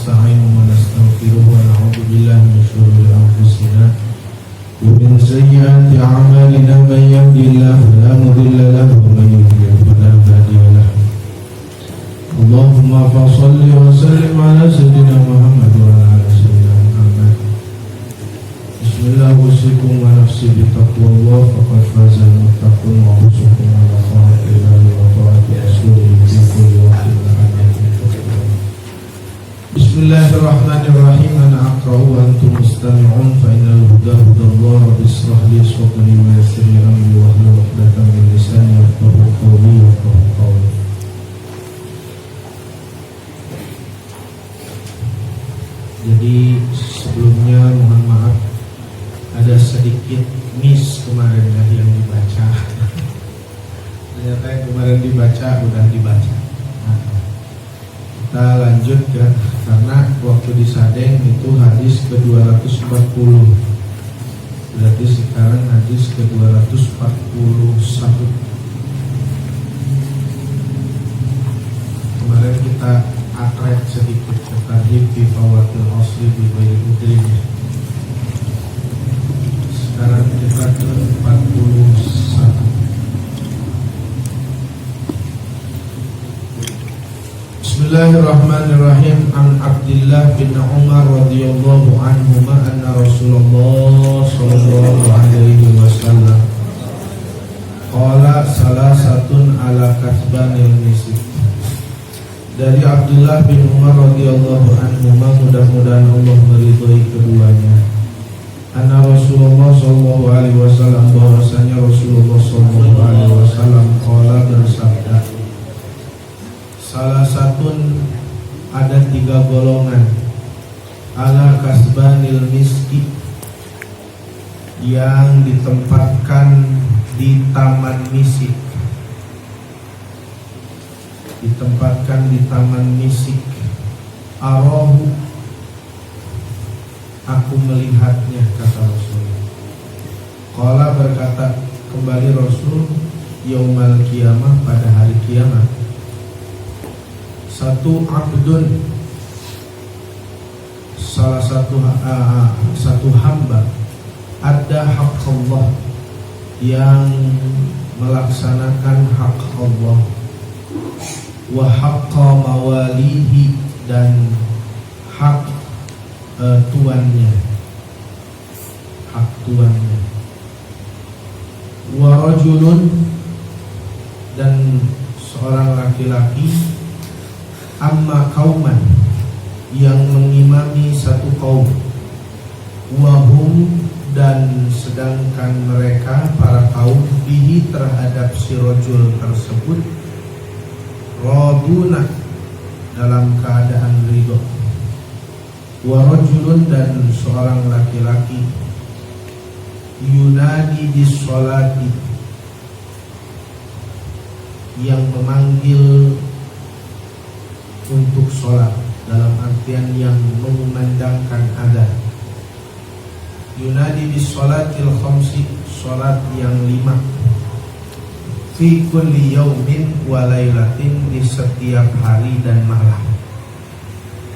nasta'inuhu wa nastaghfiruhu wa na'udzu billahi min shururi anfusina wa min sayyiati a'malina man yahdihillahu fala mudilla lahu wa man yudlil fala hadiya lahu. Allahumma shalli wa sallim ala sayyidina Muhammad wa ala ali sayyidina Muhammad. Bismillah usikum wa nafsi bi taqwallah faqad faza al-muttaqun wa usikum ala khairin wa ta'ati rasulih fi kulli waqtin. Bismillahirrahmanirrahim. Ana aqra'u wa antum mustami'un fa innal huda hudallah wa bisrah li sadri wa yassir li amri wa hlul 'uqdatam min lisani yafqahu qawli. Jadi sebelumnya mohon maaf ada sedikit miss kemarin yang dibaca. Ternyata yang kemarin dibaca udah dibaca. Kita lanjut ya, karena waktu di Sadeng itu hadis ke-240. Berarti sekarang hadis ke-241. Kemarin kita atrek sedikit terkait di fawatil asli di bayi udrin. Sekarang kita ke-41. Bismillahirrahmanirrahim. An Abdullah bin Umar radhiyallahu anhuma anna Rasulullah sallallahu alaihi wasallam qala salasatun ala kasbanil misik. Dari Abdullah bin Umar radhiyallahu anhuma, mudah-mudahan Allah meridhai keduanya, anna Rasulullah sallallahu alaihi wasallam, bahwasanya Rasulullah sallallahu alaihi wasallam qala bersabda, salah satun, ada 3 golongan, ala kasbanil miski, yang ditempatkan di taman misik, ditempatkan di taman misik. Arahu, aku melihatnya, kata Rasul. Qala, berkata kembali Rasul, yaumal qiyamah, pada hari kiamat, satu abdun, salah satu hamba, ada hak Allah, yang melaksanakan hak Allah, wa haqqa mawalihi, dan hak tuannya, hak tuannya, wa rajulun, dan seorang laki-laki, amma kauman, yang mengimami satu kaum, wahum, dan sedangkan mereka para kaum, bihi, terhadap si rajul tersebut, raduna, dalam keadaan ridho, wa rajulun, dan seorang laki-laki, yunadi bis sholati, yang memanggil untuk sholat, dalam artian yang mengumandangkan adzan. Yunadi bis sholatil khamsi, sholat yang 5, fi kulli yaumin wa lailatin, di setiap hari dan malam.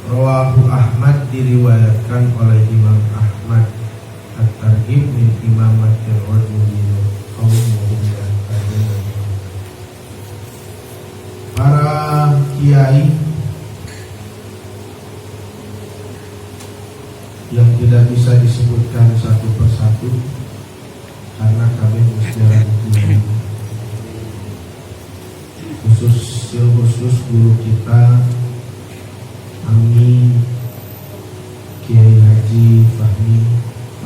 Rawahu Ahmad, diriwayatkan oleh Imam Ahmad. At-Targhib min imamatil rajuli qaum. Para kiai yang tidak bisa disebutkan satu persatu karena kami musyawarah khusus guru kita, Amin Kiai Haji Fahmi,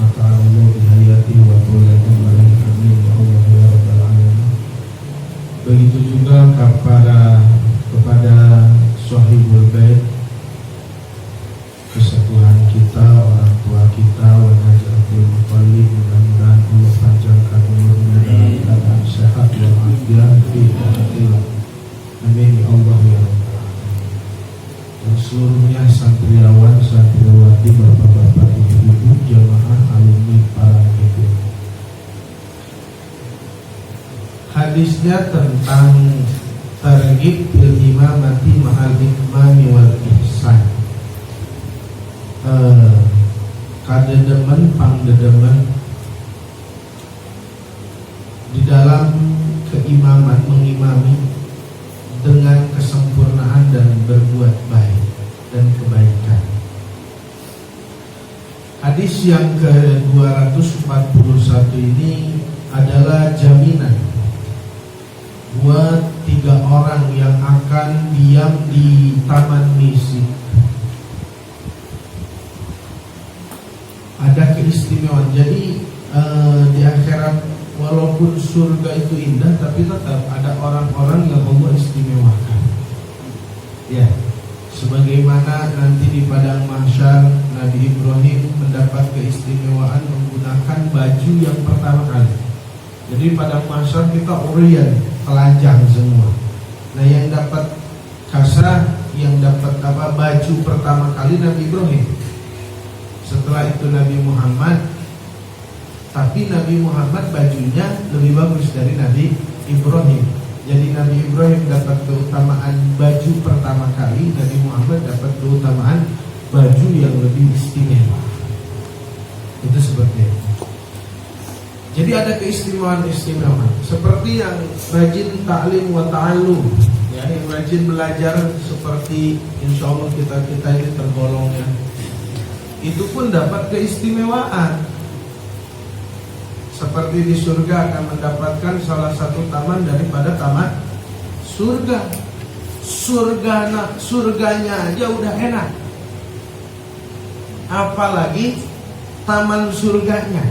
maka Allah bihayati wa qulatum alaihi, amin ya Allah ya rabbal alamin. Begitu juga kepada Sahibul Bait, kesatuan kita, orang tua kita, wa najatul mutallib, mudah-mudahan Allah panjangkan umurnya dalam keadaan sehat wal afiat fi hatilah, amin ya Allah ya rabbal alamin. Dan seluruhnya santriawan, santriwati, bapak-bapak, ibu-ibu, jamaah, alumni, para ibu. Hadisnya tentang targhib bil imamati ma'al ikmami wal ihsan. sadedemen pangdedemen di dalam keimaman, mengimami dengan kesempurnaan dan berbuat baik dan kebaikan. Hadis yang ke-241 ini adalah jaminan buat 3 orang yang akan diam di taman misik. Ada keistimewaan. Jadi di akhirat walaupun surga itu indah, tapi tetap ada orang-orang yang Allah istimewakan. Ya, sebagaimana nanti di padang mahsyar Nabi Ibrahim mendapat keistimewaan menggunakan baju yang pertama kali. Jadi pada mahsyar kita orient, telanjang semua. Nah, yang dapat kasah, yang dapat baju pertama kali Nabi Ibrahim. Setelah itu Nabi Muhammad. Tapi Nabi Muhammad bajunya lebih bagus dari Nabi Ibrahim. Jadi Nabi Ibrahim dapat keutamaan baju pertama kali, Nabi Muhammad dapat keutamaan baju yang lebih istimewa. Itu seperti itu. Jadi ada keistimewaan-istimewaan. Seperti yang rajin ta'lim wa ta'allum, ya, yang rajin belajar, seperti insya Allah kita ini tergolong ya. Itu pun dapat keistimewaan. Seperti di surga akan mendapatkan salah satu taman daripada taman surga. Surganya aja udah enak, apalagi taman surganya.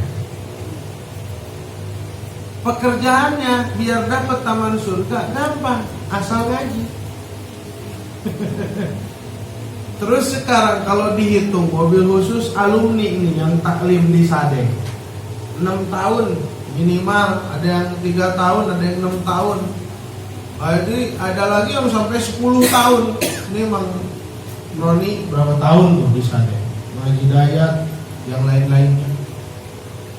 Pekerjaannya biar dapat taman surga gampang, asal ngaji. Terus sekarang kalau dihitung mobil khusus alumni ini yang taklim di Sadeng 6 tahun minimal, ada yang 3 tahun, ada yang 6 tahun. Jadi ada lagi yang sampai 10 tahun. Ini Mang Roni berapa tahun tuh di sana? Mang Hidayat, yang lain-lainnya.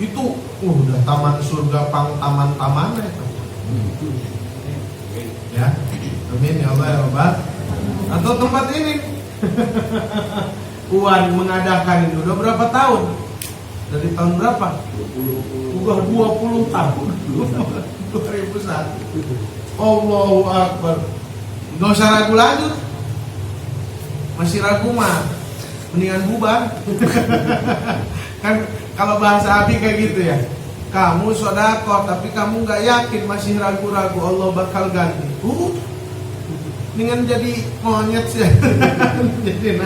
Itu udah taman surga, pang taman-taman itu. Ya, amin ya Allah ya Rabbal. Atau tempat ini Uwan mengadakan ini udah berapa tahun? Dari tahun berapa? 20 tahun. 2001. Allahu Akbar. Gak usah ragu lagi. Masih ragu mah mendingan bubar. Kan kalau bahasa Abi kayak gitu ya. Kamu sodako tapi kamu gak yakin, masih ragu-ragu, Allah bakal ganti. Mendingan jadi monyet sih. Jadi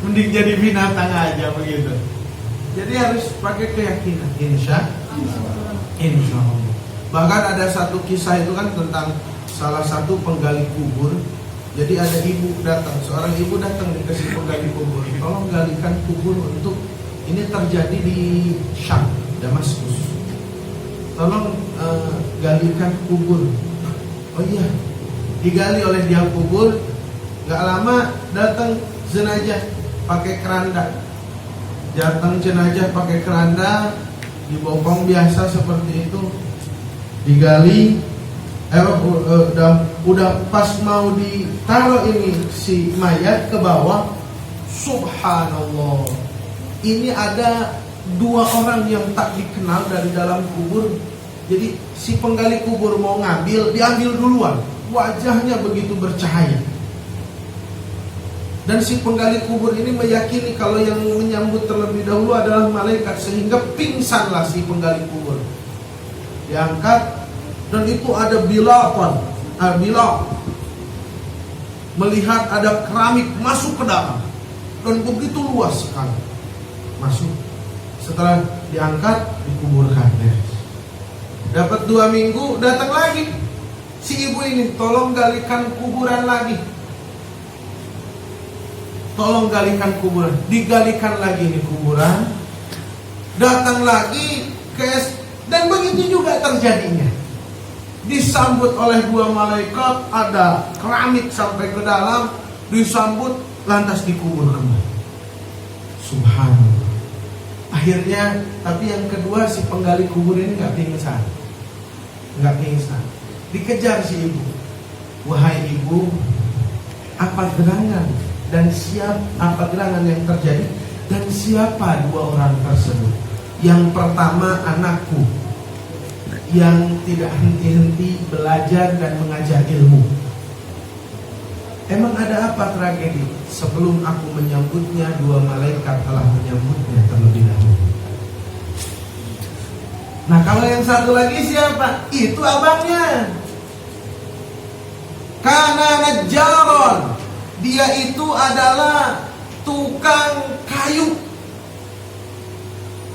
mending jadi binatang aja begitu. Jadi harus pakai keyakinan, insya Allah. Bahkan ada satu kisah itu kan tentang salah satu penggali kubur. Jadi ada ibu datang, seorang ibu datang dikasih penggali kubur. Tolong galikan kubur untuk ini terjadi di Syam, Damaskus. Tolong galikan kubur. Oh iya, digali oleh dia kubur. Gak lama datang jenazah pakai keranda. Datang jenazah pakai keranda, dibopong biasa seperti itu, digali, udah pas mau ditaruh ini si mayat ke bawah, subhanallah, ini ada 2 orang yang tak dikenal dari dalam kubur. Jadi si penggali kubur mau ngambil, diambil duluan, wajahnya begitu bercahaya. Dan si penggali kubur ini meyakini kalau yang menyambut terlebih dahulu adalah malaikat, sehingga pingsanlah si penggali kubur. Diangkat, dan itu ada Bilal melihat ada keramik masuk ke dalam, dan begitu luas sekali masuk. Setelah diangkat, dikuburkan. Dapat 2 minggu, datang lagi si ibu ini, tolong galikan kuburan lagi. Tolong galikan kuburan. Digalikan lagi nih kuburan. Datang lagi dan begitu juga terjadinya. Disambut oleh 2 malaikat, ada keramik sampai ke dalam, disambut, lantas dikubur kembali. Subhanallah. Akhirnya, tapi yang kedua si penggali kubur ini nggak pingsan. Dikejar si ibu. Wahai ibu, apa gerangan dan siap apa gerangan yang terjadi? Dan siapa dua orang tersebut? Yang pertama anakku yang tidak henti-henti belajar dan mengajar ilmu. Emang ada apa tragedi? Sebelum aku menyambutnya, dua malaikat telah menyambutnya terlebih dahulu. Nah kalau yang satu lagi siapa? Itu abangnya. Kana najjaron. Dia itu adalah tukang kayu.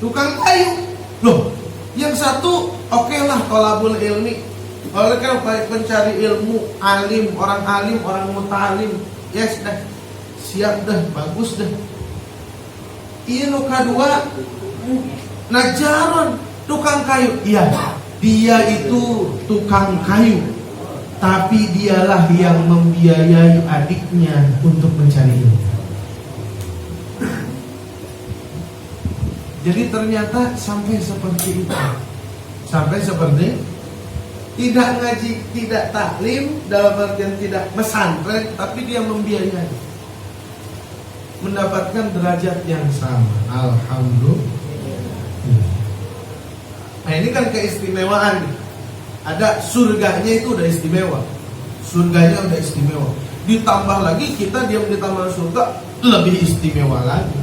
Tukang kayu. Loh, yang satu oke lah tolabul ilmi. Oleh kan pencari ilmu, alim, orang mutalim. Yes dah. Siap dah, bagus dah. Ini kedua najjaron. Tukang kayu, iya, dia itu tukang kayu, tapi dialah yang membiayai adiknya untuk mencari ilmu. Jadi ternyata sampai seperti itu, sampai seperti tidak ngaji, tidak taklim, dalam artian tidak pesantren, tapi dia membiayai, mendapatkan derajat yang sama. Alhamdulillah. Nah ini kan keistimewaan. Ada surganya itu udah istimewa. Surganya udah istimewa. Ditambah lagi kita diam di taman surga lebih istimewa lagi.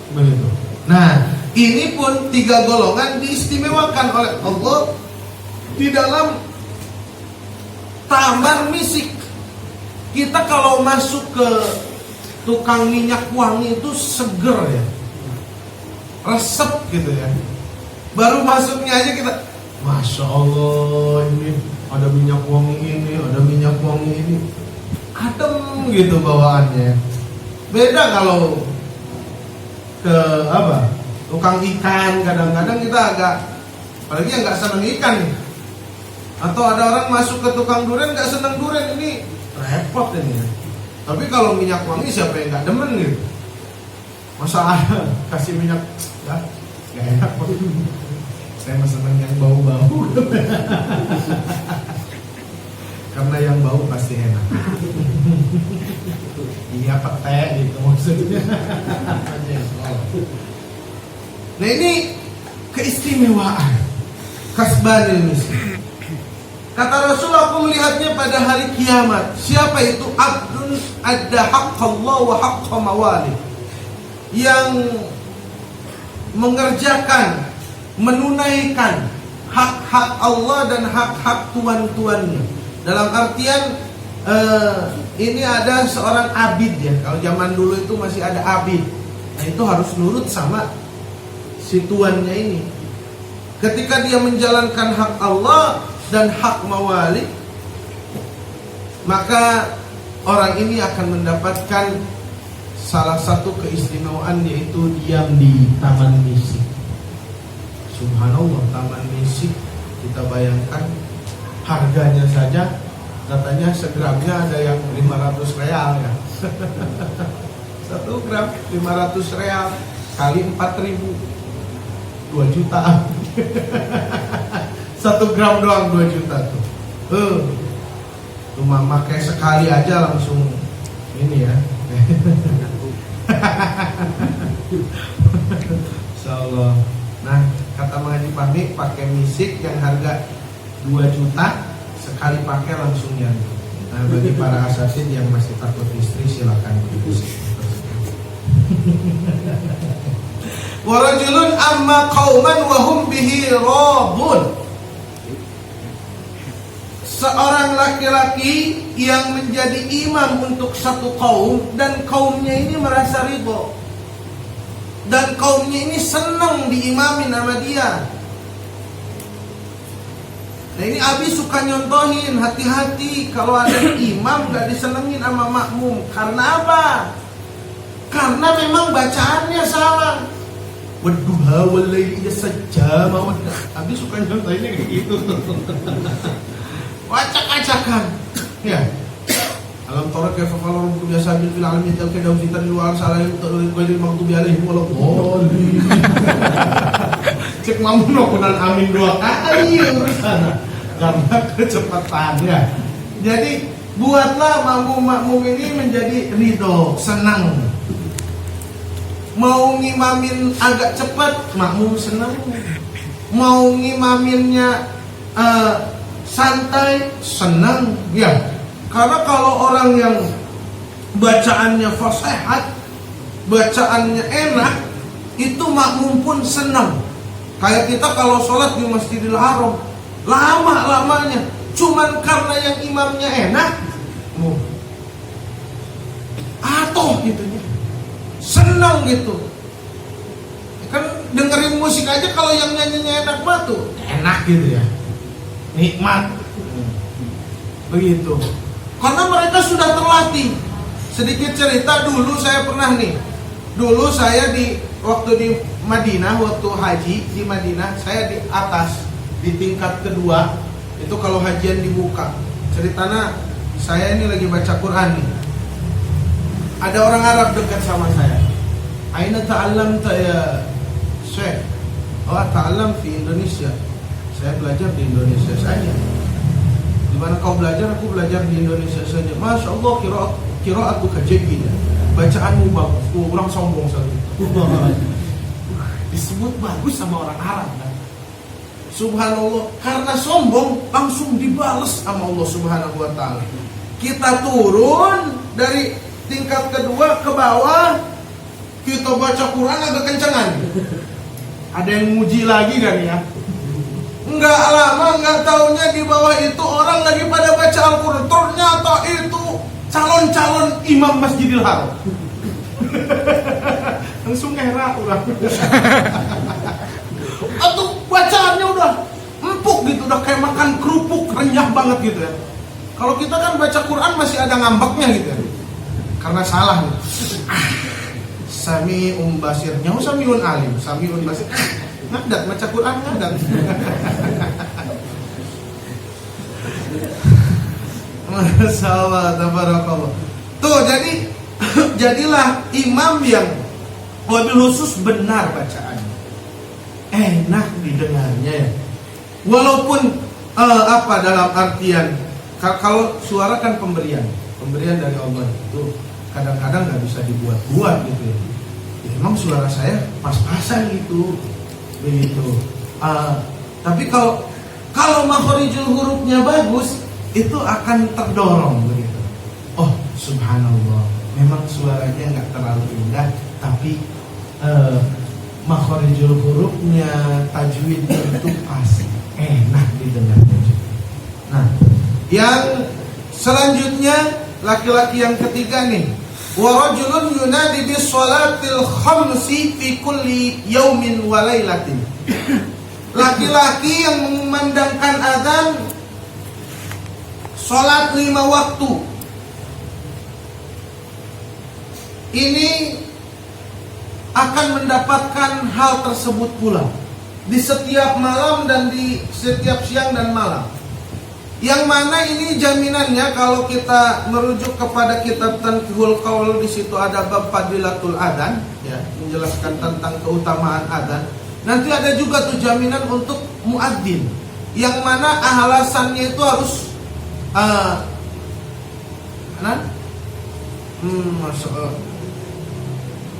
Begitu. Nah ini pun tiga golongan diistimewakan oleh Allah di dalam taman misik. Kita kalau masuk ke tukang minyak wangi itu seger ya, resep gitu ya. Baru masuknya aja kita, Masya Allah, ini ada minyak wangi ini, ada minyak wangi ini, adem gitu bawaannya. Beda kalau ke apa, tukang ikan, kadang-kadang kita agak, apalagi yang nggak seneng ikan nih. Atau ada orang masuk ke tukang durian nggak seneng durian, ini repot ini ya. Tapi kalau minyak wangi siapa yang nggak demen gitu? Masa ada kasih minyak, ya gak enak. Saya mah seneng yang bau-bau. Karena yang bau pasti enak. Iya pete gitu maksudnya. Nah ini keistimewaan kasbanil miskin. Kata Rasul, aku melihatnya pada hari kiamat. Siapa itu? Abdun adda haqqallah wa haqqa mawali, yang mengerjakan, menunaikan hak-hak Allah dan hak-hak tuan-tuannya. Dalam artian ini ada seorang abid ya. Kalau zaman dulu itu masih ada abid. Nah itu harus nurut sama si tuannya ini. Ketika dia menjalankan hak Allah dan hak mawali, maka orang ini akan mendapatkan salah satu keistimewaan, yaitu diam di taman misik. Subhanallah, taman misik, kita bayangkan harganya saja, katanya segramnya ada yang 500 real ya. 1 gram 500 real kali 4.000, 2 juta. 1 gram doang 2 juta tuh. Cuma pakai sekali aja langsung ini ya. Insyaallah. Nah, kata Mang Haji Fahmi, pakai misik yang harga 2 juta sekali pakai langsung nyari. Nah, bagi para asatid yang masih takut istri, silakan beli misik. Wa rajulun amma qauman wa hum bihi radun. Seorang laki-laki yang menjadi imam untuk satu kaum dan kaumnya ini merasa ridho. Dan kaumnya ini senang diimamin sama dia. Nah ini Abi suka nyontohin, hati-hati kalau ada imam gak disenengin sama makmum. Karena apa? Karena memang bacaannya salah. Wadduha walaili saja mawad. Abi suka nyontohinnya kayak gitu. Acak-acakan. Ya. Alam tara kaifa qala rabbuka bi ashabil fil alamin talqadaw fitan wa arsalahu ghairil maghdubi alaihim waladdallin. Cek mamun kunan amin 2 kali urusan. Karena kecepatannya. Jadi buatlah makmum-makmum ini menjadi ridho, senang. Mau ngimamin agak cepat, makmum senang. Mau ngimaminnya santai, senang. Ya, karena kalau orang yang bacaannya fasihat, bacaannya enak, itu makmum pun senang. Kayak kita kalau sholat di Masjidil Haram, lama-lamanya, cuman karena yang imamnya enak, atoh gitu ya, senang gitu. Kan dengerin musik aja kalau yang nyanyinya enak banget tuh, enak gitu ya, nikmat. Begitu. Karena mereka sudah terlatih. Sedikit cerita, dulu saya pernah nih. Dulu saya waktu di Madinah, waktu haji di Madinah, saya di atas, di tingkat kedua. Itu kalau hajian dibuka. Ceritanya saya ini lagi baca Quran nih. Ada orang Arab dekat sama saya. Aina ta'allamta ya Syekh? Oh, ta'allam di Indonesia. Saya belajar di Indonesia saja. Di mana kau belajar? Aku belajar di Indonesia saja. Masya Allah, qira'atu kajegina. Bacaanmu bagus. Orang sombong sekali. Disebut bagus sama orang Arab kan? Subhanallah. Karena sombong langsung dibales sama Allah Subhanahu wa ta'ala. Kita turun dari tingkat kedua ke bawah, kita baca Quran agak kencengan. Ada yang muji lagi kan ya? Enggak lama, enggak taunya di bawah itu orang lagi pada baca Al-Quran. Ternyata itu calon-calon imam Masjidil Haram. Langsung ngerak udah. Atau bacaannya udah empuk gitu, udah kayak makan kerupuk, renyah banget gitu ya. Kalau kita kan baca Quran masih ada ngambeknya gitu ya. Karena salah nih. Sami'un basir, nyahu sami'un alim, sami'un basir. Ngadat baca Quran ngadat. Masyaallah, tabarakallah. Tuh, jadilah imam yang wabil khusus benar bacaannya, enak didengarnya. Walaupun dalam artian kalau suara kan pemberian dari Allah itu kadang-kadang nggak bisa dibuat-buat gitu ya. Emang suara saya pas-pasan gitu, begitu. Tapi kalau makhorijul hurufnya bagus, itu akan terdorong begitu. Oh, subhanallah, memang suaranya nggak terlalu indah, tapi makhorijul hurufnya, tajwidnya itu pas, enak didengarnya. Nah, yang selanjutnya laki-laki yang ketiga nih, wa rajulun yunadi bis salatil khamsi fi kulli yaumin wa lailatin. Laki-laki yang mengumandangkan azan salat 5 waktu. Ini akan mendapatkan hal tersebut pula di setiap malam dan di setiap siang dan malam. Yang mana ini jaminannya kalau kita merujuk kepada kitab Tanqihul Qaul, di situ ada bab Fadilatul Adzan ya, menjelaskan tentang keutamaan adzan. Nanti ada juga tuh jaminan untuk muadzin, yang mana alasannya itu harus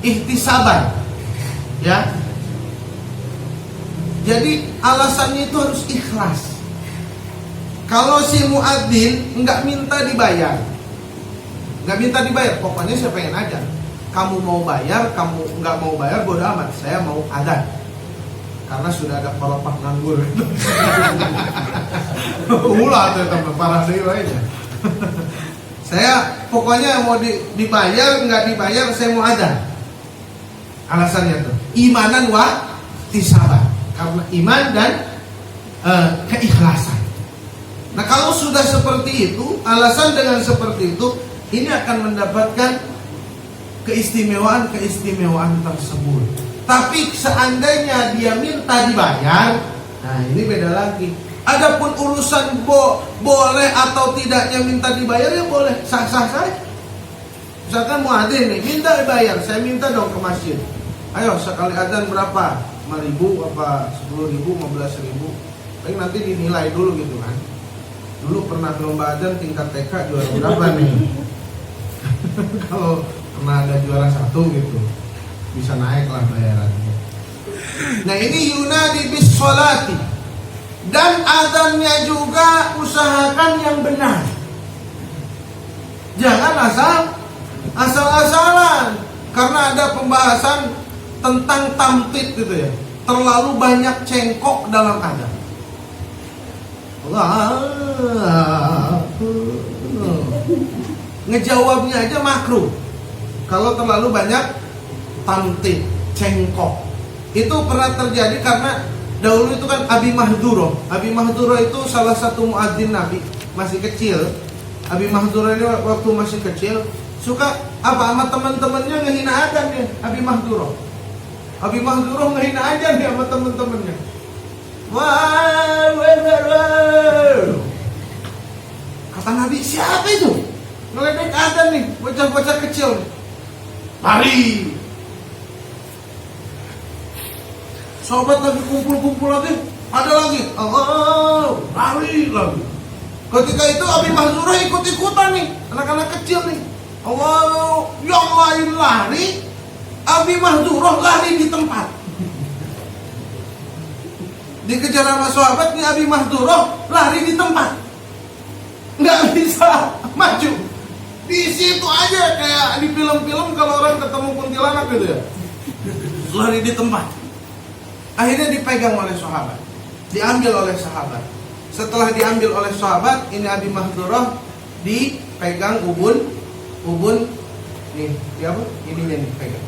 ihtisaban ya. Jadi alasannya itu harus ikhlas. Kalau si muadzin nggak minta dibayar, pokoknya saya pengen aja. Kamu mau bayar, kamu nggak mau bayar, bodo amat. Saya mau adzan, karena sudah ada poropak nganggur. Ulah tuh tambah parah sih aja. Saya pokoknya mau dibayar nggak dibayar, saya mau adzan. Alasannya tuh imanan wa tisaban, karena iman dan keikhlasan. Nah, kalau sudah seperti itu, alasan dengan seperti itu, ini akan mendapatkan keistimewaan tersebut. Tapi seandainya dia minta dibayar, nah ini beda lagi. Adapun urusan boleh atau tidaknya minta dibayar, ya boleh, sah-sah saja. Misalkan muadzin nih, minta dibayar, saya minta dong ke masjid. Ayo sekali adzan berapa? 5.000 apa 10.000, 15.000. Tapi nanti dinilai dulu gitu kan. Dulu pernah lomba adzan tingkat TK juara berapa nih? Kalau pernah ada juara 1 gitu. bisa naik lah bayarannya. Nah ini yunadi bis sholati, dan azannya juga usahakan yang benar. Jangan asal-asalan, karena ada pembahasan tentang tamtid gitu ya. Terlalu banyak cengkok dalam azan. Ngejawabnya aja makruh kalau terlalu banyak tamtid, cengkok. Itu pernah terjadi karena dahulu itu kan Abi Mahduro. Abi Mahduro itu salah satu muadzin Nabi, masih kecil. Abi Mahduro ini waktu masih kecil suka sama teman-temannya ngehina ajan dia. Abi Mahduro ngehina ajan dia sama teman-temannya. Wah. Kata Nabi, siapa itu? Ngeledek ajan nih, bocah-bocah kecil. Lari. Sahabat lagi kumpul-kumpul lagi, ada lagi. Lari lagi. Ketika itu Abi Mahduro ikut-ikutan nih, anak-anak kecil nih. Yang lain lari, Abi Mahduro lari di tempat. Dikejar sama sahabat nih, Abi Mahduro lari di tempat, nggak bisa maju. Di situ aja kayak di film-film kalau orang ketemu kuntilanak gitu ya, lari di tempat. Akhirnya dipegang oleh sahabat, diambil oleh sahabat. Setelah diambil oleh sahabat, ini Abi Mahduro dipegang ubun nih, apa? Ininya nih pegang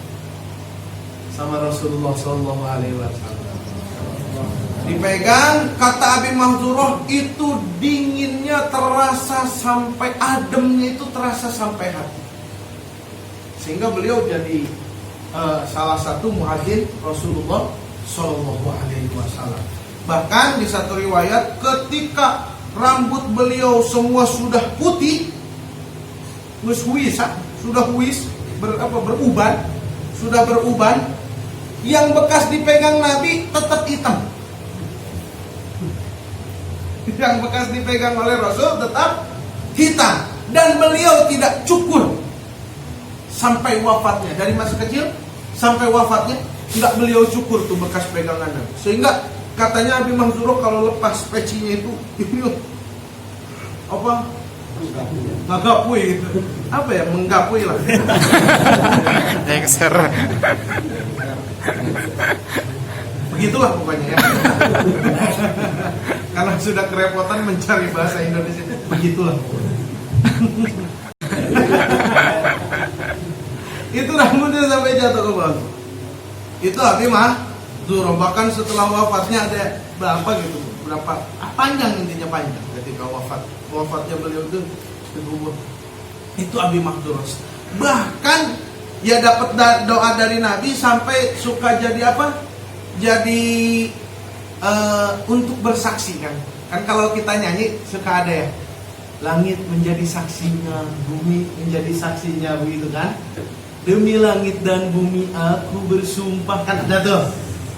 sama Rasulullah Sallallahu Alaihi Wasallam. Dipegang, kata Abi Mahduro, itu dinginnya terasa sampai, ademnya itu terasa sampai hati. Sehingga beliau jadi salah satu muadzin Rasulullah Sallallahu Alaihi Wasallam. Bahkan di satu riwayat, ketika rambut beliau semua sudah putih, beruban, yang bekas dipegang Nabi tetap hitam. Yang bekas dipegang oleh Rasul tetap hitam, dan beliau tidak cukur sampai wafatnya. Dari masa kecil sampai wafatnya tidak beliau cukur tuh bekas pegangannya. Sehingga katanya Abi Mahduro kalau lepas pecinya itu apa? Ngagapui gitu. Apa ya? Menggapui lah. Ekser. Begitulah pokoknya ya. Karena sudah kerepotan mencari bahasa Indonesia. Begitulah. Itu rambutnya sampai jatuh ke bawah. Itu Abi Mahduro. Bahkan setelah wafatnya ada berapa panjang, intinya panjang ketika wafatnya beliau itu Abi Mahduro. Bahkan ya dapat doa dari Nabi sampai suka jadi apa? Jadi untuk bersaksi kan kalau kita nyanyi suka ada ya, langit menjadi saksinya, bumi menjadi saksinya, begitu kan? Demi langit dan bumi aku bersumpah, kan ada tuh.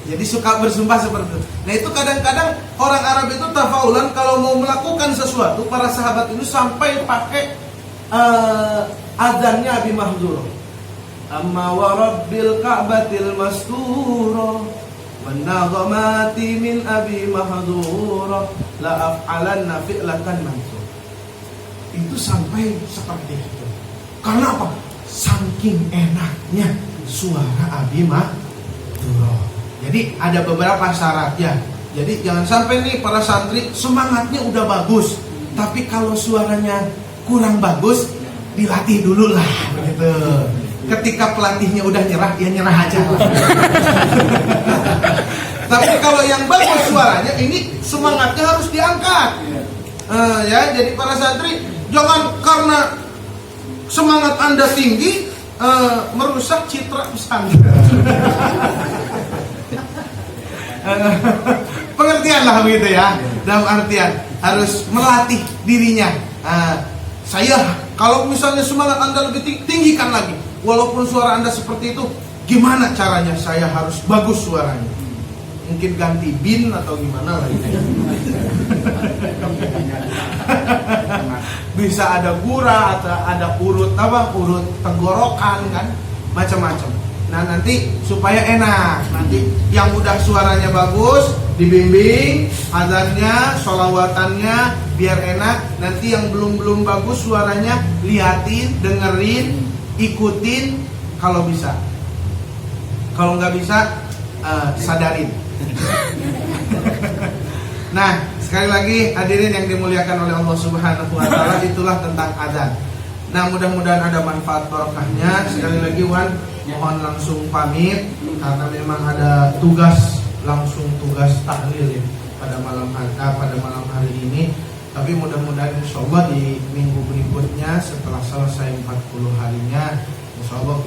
Jadi suka bersumpah seperti itu. Nah itu kadang-kadang orang Arab itu tafaulan kalau mau melakukan sesuatu, para sahabat itu sampai pakai azannya Abi Mahduro. Amma wa rabbil ka'batil masturo wan nazamati min Abi Mahduro la af'alanna fi'latan mansur. Itu sampai seperti itu. Karena apa? Saking enaknya suara Abi Mahduro. Jadi ada beberapa syarat ya. Jadi jangan sampai nih para santri semangatnya udah bagus, tapi kalau suaranya kurang bagus, dilatih dulu lah begitu. Ketika pelatihnya udah nyerah, ya nyerah aja lah. Tapi kalau yang bagus suaranya, ini semangatnya harus diangkat. Ya, jadi para santri jangan karena semangat Anda tinggi merusak citra pesantren. Pengertian lah begitu ya. Dalam artian harus melatih dirinya. Saya kalau misalnya semangat Anda lebih tinggi, tinggikan lagi. Walaupun suara Anda seperti itu, gimana caranya saya harus bagus suaranya? Mungkin ganti bin atau gimana lagi. Bisa ada gura atau ada urut tenggorokan kan, macam-macam. Nah nanti supaya enak, nanti yang udah suaranya bagus dibimbing azannya, sholawatannya biar enak. Nanti yang belum bagus suaranya liatin, dengerin, ikutin kalau bisa. Kalau nggak bisa sadarin. Nah sekali lagi hadirin yang dimuliakan oleh Allah Subhanahu Wa Taala, itulah tentang azan. Nah mudah-mudahan ada manfaat barokahnya. Sekali lagi Wan, mohon langsung pamit karena memang ada tugas tahlil ya, pada malam hari ini. Tapi mudah-mudahan insyaallah di minggu berikutnya setelah selesai 40 harinya, insyaallah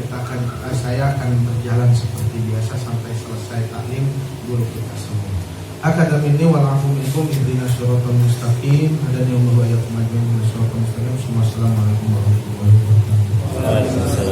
saya akan berjalan seperti biasa sampai selesai taklim guru kita semua. Akademini walafu minkum ihdinas siratal mustaqim. Hadani Allahu wa iyyakum ajmain. Assalamualaikum warahmatullahi wabarakatuh.